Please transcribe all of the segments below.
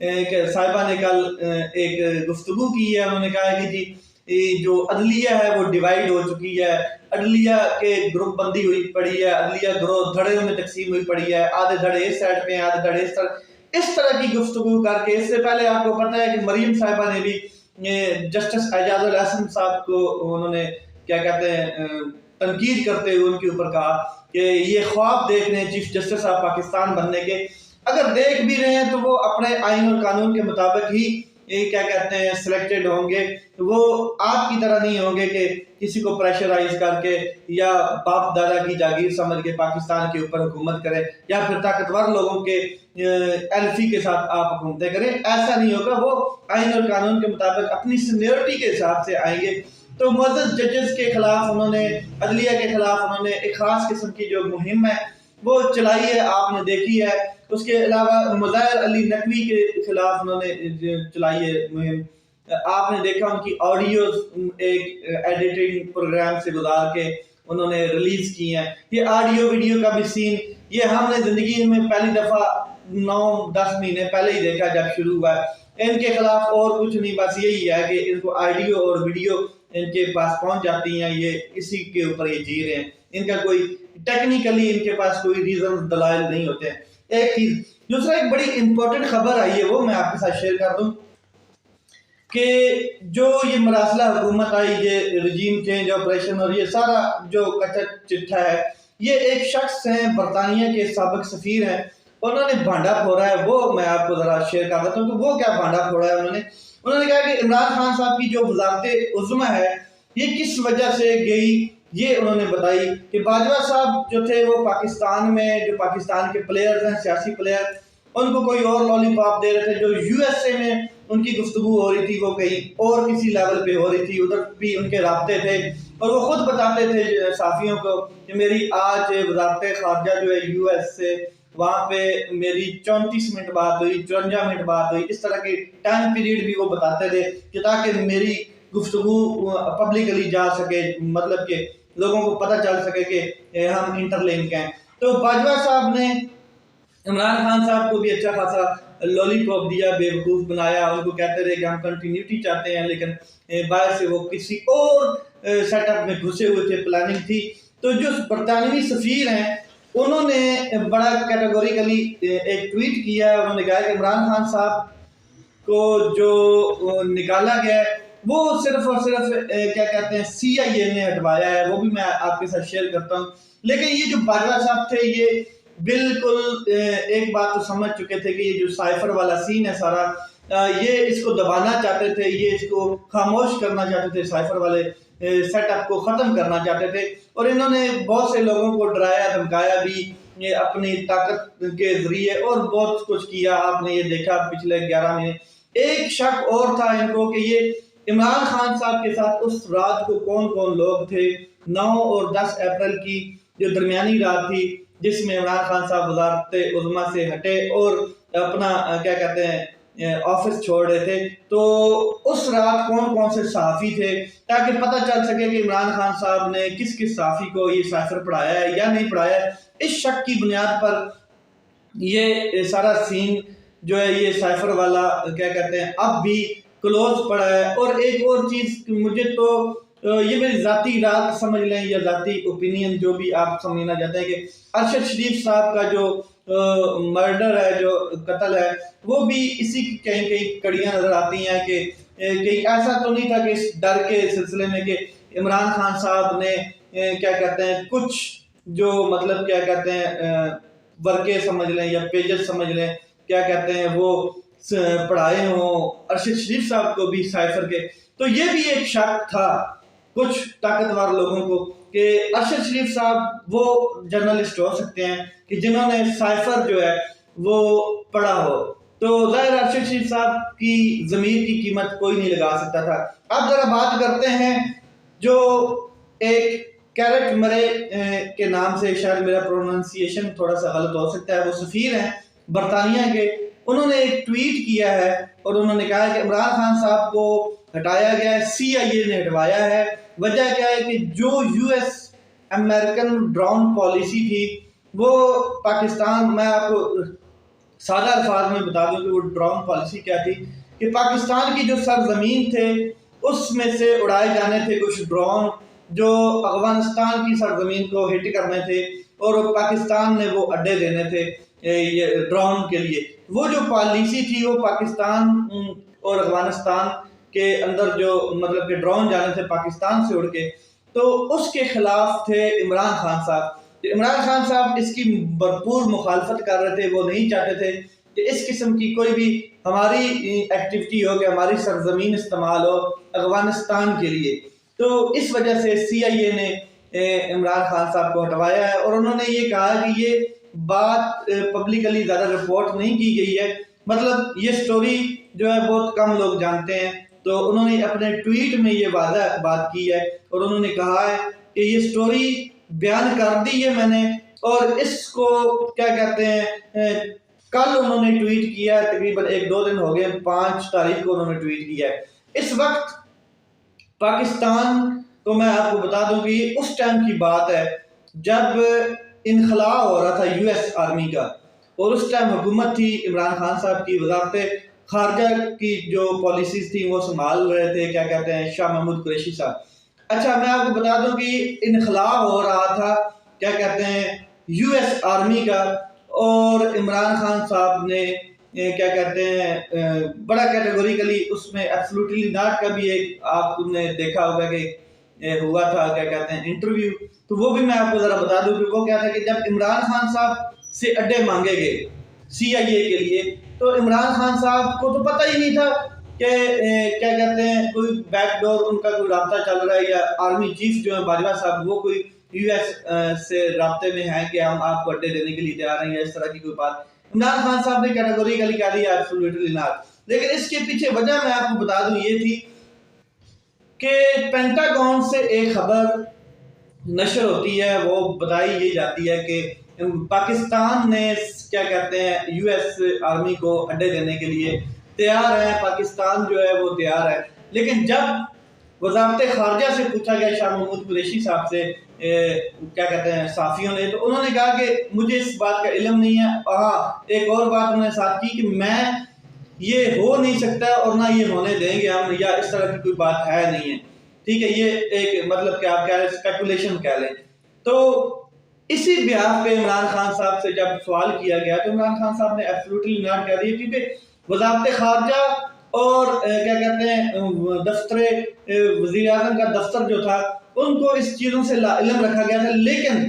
صاحبہ نے کل ایک گفتگو کی ہے. انہوں نے کہا ہے کہ جی جو عدلیہ ہے وہ ڈیوائیڈ ہو چکی ہے, عدلیہ کے گروپ بندی ہوئی پڑی ہے, عدلیہ گروہ دھڑے میں تقسیم ہوئی پڑی ہے, آدھے دھڑے اس سائڈ پہ ہیں, آدھے دھڑے اس طرح کی گفتگو کر کے. اس سے پہلے آپ کو پتہ ہے کہ مریم صاحبہ نے بھی جسٹس اعجاز الحسن صاحب کو انہوں نے کیا کہتے ہیں تنقید کرتے ہوئے ان کے اوپر کہا کہ یہ خواب دیکھ رہے ہیں چیف جسٹس آف پاکستان بننے کے, اگر دیکھ بھی رہے ہیں تو وہ اپنے آئین اور قانون کے مطابق ہی کیا کہتے ہیں سلیکٹڈ ہوں گے, وہ آپ کی طرح نہیں ہوں گے کہ کسی کو پریشرائز کر کے یا باپ دادا کی جاگیر سمجھ کے پاکستان کے اوپر حکومت کرے یا پھر طاقتور لوگوں کے ایلفی کے ساتھ آپ حکومتیں کریں. ایسا نہیں ہوگا, وہ آئین اور قانون کے مطابق اپنی سینیورٹی کے حساب سے آئیں گے. تو معزز ججز کے خلاف انہوں نے, عدلیہ کے خلاف انہوں نے ایک خاص قسم کی جو مہم ہے وہ چلائی ہے, آپ نے دیکھی ہے. اس کے علاوہ مظاہر علی نقوی کے خلاف انہوں نے چلائی ہے مہم. آپ نے دیکھا ان کی آڈیوز ایک ایڈیٹنگ پروگرام سے گزار کے انہوں نے ریلیز کی ہیں. یہ آڈیو ویڈیو کا بھی سین یہ ہم نے زندگی میں پہلی دفعہ 9-10 مہینے پہلے ہی دیکھا جب شروع ہوا ہے. ان کے خلاف اور کچھ نہیں, بس یہی ہے کہ ان کو آڈیو اور ویڈیو ان کے پاس پہنچ جاتی ہیں, یہ اسی کے اوپر یہ جی رہے ہیں. ان کا کوئی ٹیکنیکلی ان کے پاس کوئی ریزن دلائل نہیں ہوتے ہیں. ایک چیز. دوسرا ایک بڑی امپورٹنٹ خبر آئی ہے, وہ میں آپ کے ساتھ شیئر کر دوں کہ جو یہ مراسلہ حکومت آئی, یہ رجیم چینج آپریشن اور یہ سارا جو کچا چٹھا ہے, یہ ایک شخص ہیں برطانیہ کے سابق سفیر ہیں, انہوں نے بھانڈا پھوڑا ہے. وہ میں آپ کو ذرا شیئر کر دیتا ہوں کہ وہ کیا بھانڈا پھوڑا ہے. انہوں نے کہا کہ عمران خان صاحب کی جو وزارت عظمیٰ ہے یہ کس وجہ سے گئی. یہ انہوں نے بتائی کہ باجوہ صاحب جو تھے وہ پاکستان میں جو پاکستان کے پلیئرز ہیں, سیاسی پلیئر, ان کو کوئی اور لالی پاپ دے رہے تھے. جو یو ایس اے میں ان کی گفتگو ہو رہی تھی وہ کہیں اور کسی لیول پہ ہو رہی تھی, ادھر بھی ان کے رابطے تھے. اور وہ خود بتاتے تھے صحافیوں کو کہ میری آج وزارت خارجہ جو ہے یو ایس سے, وہاں پہ میری 34 منٹ بات ہوئی, 54 منٹ بات ہوئی. اس طرح کے ٹائم پیریڈ بھی وہ بتاتے تھے کہ تاکہ میری گفتگو پبلکلی جا سکے, مطلب کہ لوگوں کو پتہ چل سکے کہ ہم انٹر لنک ہیں. تو باجوہ صاحب نے عمران خان صاحب کو بھی اچھا خاصا لولی پاپ دیا, بیوقوف بنایا. ان کو کہتے رہے کہ ہم کنٹینیوٹی چاہتے ہیں, لیکن باہر سے وہ کسی اور سیٹ اپ میں گھسے ہوئے تھے, پلاننگ تھی. تو جو برطانوی سفیر ہیں انہوں نے بڑا کیٹیگوریکلی ایک ٹویٹ کیا ہے. انہوں نے کہا کہ عمران خان صاحب کو جو نکالا گیا ہے وہ صرف اور صرف کیا کہتے ہیں سی آئی اے نے ہٹوایا ہے. وہ بھی میں آپ کے ساتھ شیئر کرتا ہوں. لیکن یہ جو باجوہ صاحب تھے یہ بالکل ایک بات تو سمجھ چکے تھے کہ یہ جو سائفر والا سین ہے سارا, یہ اس کو دبانا چاہتے تھے, یہ اس کو خاموش کرنا چاہتے تھے, سائفر والے سیٹ اپ کو ختم کرنا چاہتے تھے. اور انہوں نے بہت سے لوگوں کو ڈرایا دھمکایا بھی اپنی طاقت کے ذریعے, اور بہت کچھ کیا. آپ نے یہ دیکھا پچھلے 11 مہینے. ایک شک اور تھا ان کو کہ یہ عمران خان صاحب کے ساتھ اس رات کو کون کون لوگ تھے. 9 اور 10 اپریل کی جو درمیانی رات تھی جس میں عمران خان صاحب وزارت عظمیٰ سے ہٹے اور اپنا کیا کہتے ہیں آفس چھوڑ رہے تھے, تو اس رات کون کون سے صحافی تھے تاکہ پتہ چل سکے کہ عمران خان صاحب نے کس کس صحافی کو یہ سائفر پڑھایا ہے یا نہیں پڑھایا ہے. اس شک کی بنیاد پر یہ سارا سین جو ہے یہ سائفر والا کیا کہتے ہیں اب بھی کلوز پڑا ہے. اور ایک اور چیز مجھے تو یہ میری ذاتی رات سمجھ لیں یا ذاتی اوپینین جو بھی آپ سمجھنا چاہتے ہیں کہ ارشد شریف صاحب کا جو مرڈر ہے, جو قتل ہے, وہ بھی اسی کی کہیں کہیں کڑیاں نظر آتی ہیں کہ کہیں ایسا تو نہیں تھا کہ اس ڈر کے سلسلے میں کہ عمران خان صاحب نے کیا کہتے ہیں کچھ جو مطلب کیا کہتے ہیں ورقے سمجھ لیں یا پیجز سمجھ لیں کیا کہتے ہیں وہ پڑھائے ہوں ارشد شریف صاحب کو بھی سائفر کے. تو یہ بھی ایک شک تھا کچھ طاقتور لوگوں کو کہ ارشد شریف صاحب وہ جرنلسٹ ہو سکتے ہیں کہ جنہوں نے سائفر جو ہے وہ پڑھا ہو. تو ظاہر ارشد شریف صاحب کی ضمیر کی قیمت کوئی نہیں لگا سکتا تھا. اب ذرا بات کرتے ہیں جو ایک کیرٹ مرے کے نام سے, شاید میرا پروننسیشن تھوڑا سا غلط ہو سکتا ہے, وہ سفیر ہیں برطانیہ کے. انہوں نے ایک ٹویٹ کیا ہے اور انہوں نے کہا کہ عمران خان صاحب کو ہٹایا گیا ہے, سی آئی اے نے ہٹوایا ہے. وجہ کیا ہے کہ جو U S American drone policy تھی وہ پاکستان, میں آپ کو سادہ الفاظ میں بتا دوں کہ وہ ڈرون پالیسی کیا تھی کہ پاکستان کی جو سرزمین تھے اس میں سے اڑائے جانے تھے کچھ ڈرون جو افغانستان کی سرزمین کو ہٹ کرنے تھے، اور پاکستان نے وہ اڈے دینے تھے یہ ڈرون کے لیے۔ وہ جو پالیسی تھی وہ پاکستان اور افغانستان کے اندر جو مطلب کہ ڈرون جانے تھے پاکستان سے اڑ کے، تو اس کے خلاف تھے عمران خان صاحب۔ عمران خان صاحب اس کی بھرپور مخالفت کر رہے تھے، وہ نہیں چاہتے تھے کہ اس قسم کی کوئی بھی ہماری ایکٹیویٹی ہو کہ ہماری سرزمین استعمال ہو افغانستان کے لیے۔ تو اس وجہ سے سی آئی اے نے عمران خان صاحب کو ہٹوایا ہے، اور انہوں نے یہ کہا کہ یہ بات پبلکلی زیادہ رپورٹ نہیں کی گئی ہے، مطلب یہ سٹوری جو ہے بہت کم لوگ جانتے ہیں۔ تو انہوں نے اپنے ٹویٹ میں یہ واضح بات کی ہے، اور انہوں نے کہا ہے کہ یہ سٹوری بیان کر دی ہے میں نے، اور اس کو کیا کہتے ہیں کل انہوں نے ٹویٹ کیا ہے، تقریباً 1-2 دن ہو گئے، 5 تاریخ کو انہوں نے ٹویٹ کیا ہے۔ اس وقت پاکستان کو میں آپ کو بتا دوں کہ یہ اس ٹائم کی بات ہے جب انخلاء ہو رہا تھا یو ایس آرمی کا، اور اس ٹائم حکومت تھی عمران خان صاحب کی، وزارت خارجہ کی جو پالیسیز تھی وہ سنبھال رہے تھے کیا کہتے ہیں شاہ محمود قریشی صاحب۔ اچھا میں آپ کو بتا دوں کہ انخلاء ہو رہا تھا کیا کہتے ہیں یو ایس آرمی کا، اور عمران خان صاحب نے کیا کہتے ہیں بڑا کیٹیگوریکلی اس میں ایبسولوٹلی ناٹ کا بھی ایک آپ نے دیکھا ہوگا کہ ہوا تھا کیا کہتے ہیں انٹرویو، تو وہ بھی میں آپ کو ذرا بتا دوں کہ وہ کیا تھا کہ جب عمران خان صاحب سے اڈے مانگے گئے سی آئی اے کے لیے، تو عمران خان صاحب کو تو پتہ ہی نہیں تھا کہ کیا کہتے ہیں کوئی بیک ڈور ان کا کوئی رابطہ چل رہا ہے، یا آرمی چیف جو ہے باجوہ صاحب وہ کوئی یو ایس سے رابطے میں ہیں کہ ہم آپ کو اڈے دینے کے لیے تیار ہیں، یا اس طرح کی کوئی بات عمران خان صاحب نے کیٹیگوریکلی کہہ دیا ایبسولوٹلی ناٹ۔ لیکن اس کے پیچھے وجہ میں آپ کو بتا دوں یہ تھی کہ پینٹاگون سے ایک خبر نشر ہوتی ہے، وہ بتائی یہ جاتی ہے کہ پاکستان نے کیا کہتے ہیں یو ایس آرمی کو اڈے دینے کے لیے تیار ہے، پاکستان جو ہے وہ تیار ہے۔ لیکن جب وزارت خارجہ سے پوچھا گیا شاہ محمود قریشی صاحب سے کیا کہتے ہیں صحافیوں نے، تو انہوں نے کہا کہ مجھے اس بات کا علم نہیں ہے۔ ہاں ایک اور بات انہوں نے ساتھ کی کہ میں یہ ہو نہیں سکتا اور نہ یہ ہونے دیں گے ہم، یا اس طرح کی کوئی بات ہے نہیں ہے، ٹھیک ہے، یہ ایک مطلب کہ آپ کہہ لیں اسپیکولیشن کہہ لیں۔ تو اسی بیاف پہ عمران خان صاحب سے جب سوال کیا گیا تو عمران خان صاحب نے ایبسولوٹلی ناٹ کہہ دیا، کیونکہ وزارت خارجہ اور کیا کہتے ہیں دفتر وزیر اعظم کا دفتر جو تھا ان کو اس چیزوں سے علم رکھا گیا تھا۔ لیکن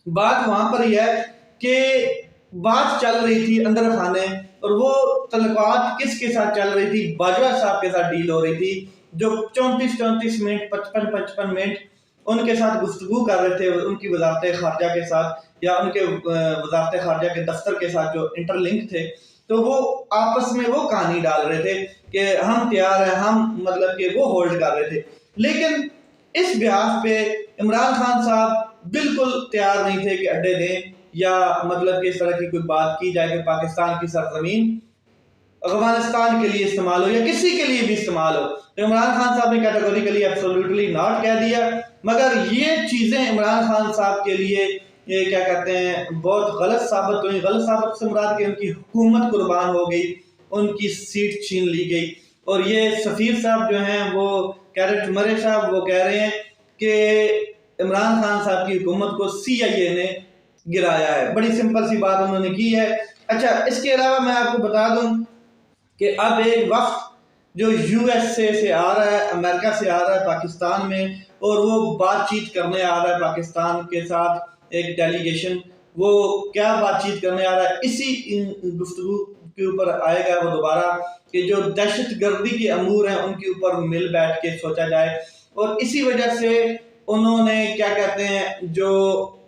بات وہاں پر یہ ہے کہ بات چل رہی تھی اندر خانے، اور وہ تعلقات کس کے ساتھ چل رہی تھی؟ باجوہ صاحب کے ساتھ ڈیل ہو رہی تھی، جو 34 منٹ 55 منٹ ان کے ساتھ گفتگو کر رہے تھے، ان کی وزارت خارجہ کے ساتھ یا ان کے وزارت خارجہ کے دفتر کے ساتھ جو انٹر لنک تھے، تو وہ آپس میں وہ کہانی ڈال رہے تھے کہ ہم تیار ہیں، ہم مطلب کہ وہ ہولڈ کر رہے تھے۔ لیکن اس بحاث پہ عمران خان صاحب بالکل تیار نہیں تھے کہ اڈے دیں، یا مطلب کہ اس طرح کی کوئی بات کی جائے کہ پاکستان کی سرزمین افغانستان کے لیے استعمال ہو یا کسی کے لیے بھی استعمال ہو۔ تو عمران خان صاحب نے کیٹیگوریکلی ایبسولوٹلی ناٹ کہہ دیا، مگر یہ چیزیں عمران خان صاحب کے لیے یہ کیا کہتے ہیں بہت غلط ثابت ہوئی۔ غلط ثابت سے مراد کہ ان کی حکومت قربان ہو گئی، ان کی سیٹ چھین لی گئی، اور یہ سفیر صاحب جو ہیں وہ کیرٹ مرے صاحب وہ کہہ رہے ہیں کہ عمران خان صاحب کی حکومت کو سی آئی اے نے گرایا ہے۔ بڑی سمپل سی بات انہوں نے کی ہے۔ اچھا اس کے علاوہ میں آپ کو بتا دوں کہ اب ایک وفد جو یو ایس سے آ رہا ہے، امریکہ سے آ رہا ہے پاکستان میں، اور وہ بات چیت کرنے آ رہا ہے پاکستان کے ساتھ ایک ڈیلیگیشن۔ وہ کیا بات چیت کرنے آ رہا ہے اسی گفتگو کے اوپر آئے گا وہ دوبارہ، کہ جو دہشت گردی کے امور ہیں ان کے اوپر مل بیٹھ کے سوچا جائے۔ اور اسی وجہ سے انہوں نے کیا کہتے ہیں جو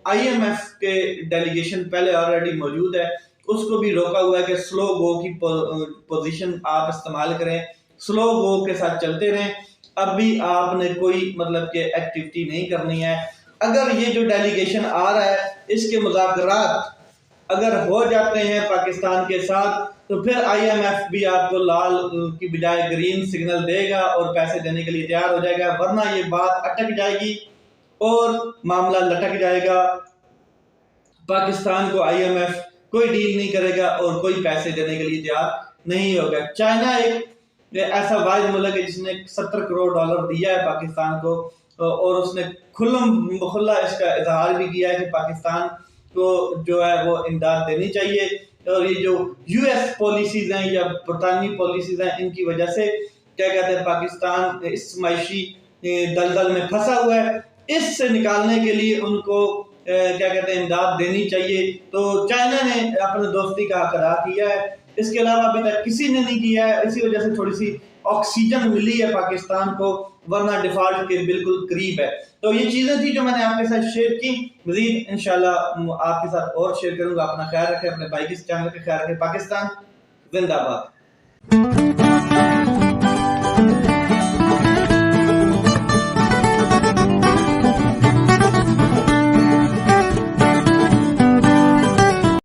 آئی ایم ایف کے ڈیلیگیشن پہلے آلریڈی موجود ہے اس کو بھی روکا ہوا ہے کہ سلو گو کی پوزیشن آپ استعمال کریں، سلو گو کے ساتھ چلتے رہیں، اب بھی آپ نے کوئی مطلب کہ ایکٹیویٹی نہیں کرنی ہے۔ اگر یہ جو ڈیلیگیشن آ رہا ہے اس کے مذاکرات اگر ہو جاتے ہیں پاکستان کے ساتھ تو پھر آئی ایم ایف بھی آپ کو لال کی بجائے گرین سگنل دے گا اور پیسے دینے کے لیے تیار ہو جائے گا، ورنہ یہ بات اٹک جائے گی اور معاملہ لٹک جائے گا۔ پاکستان کو آئی ایم ایف کوئی ڈیل نہیں کرے گا اور کوئی پیسے دینے کے لیے تیار نہیں ہوگا۔ چائنا ایک ایسا واحد ملک ہے جس نے $70 کروڑ دیا ہے پاکستان کو، اور اس نے کھلم کھلا اس کا اظہار بھی کیا ہے کہ پاکستان کو جو ہے وہ امداد دینی چاہیے، اور یہ جو یو ایس پالیسیز ہیں یا برطانوی پالیسیز ہیں ان کی وجہ سے کیا کہتے ہیں پاکستان اس معاشی دلدل میں پھنسا ہوا ہے، اس سے نکالنے کے لیے ان کو کیا کہتے ہیں امداد دینی چاہیے۔ تو چائنا نے اپنے دوستی کا حق ادا کیا ہے، اس کے علاوہ ابھی تک کسی نے نہیں کیا ہے، اسی وجہ سے تھوڑی سی آکسیجن ملی ہے پاکستان کو، ورنہ ڈیفالٹ کے بالکل قریب ہے۔ تو یہ چیزیں تھی جو میں نے آپ کے ساتھ شیئر کی، مزید انشاءاللہ آپ کے ساتھ اور شیئر کروں گا۔ اپنا خیال رکھیں، اپنے بھائی کے چینل کا خیال رکھیں۔ پاکستان زندہ باد۔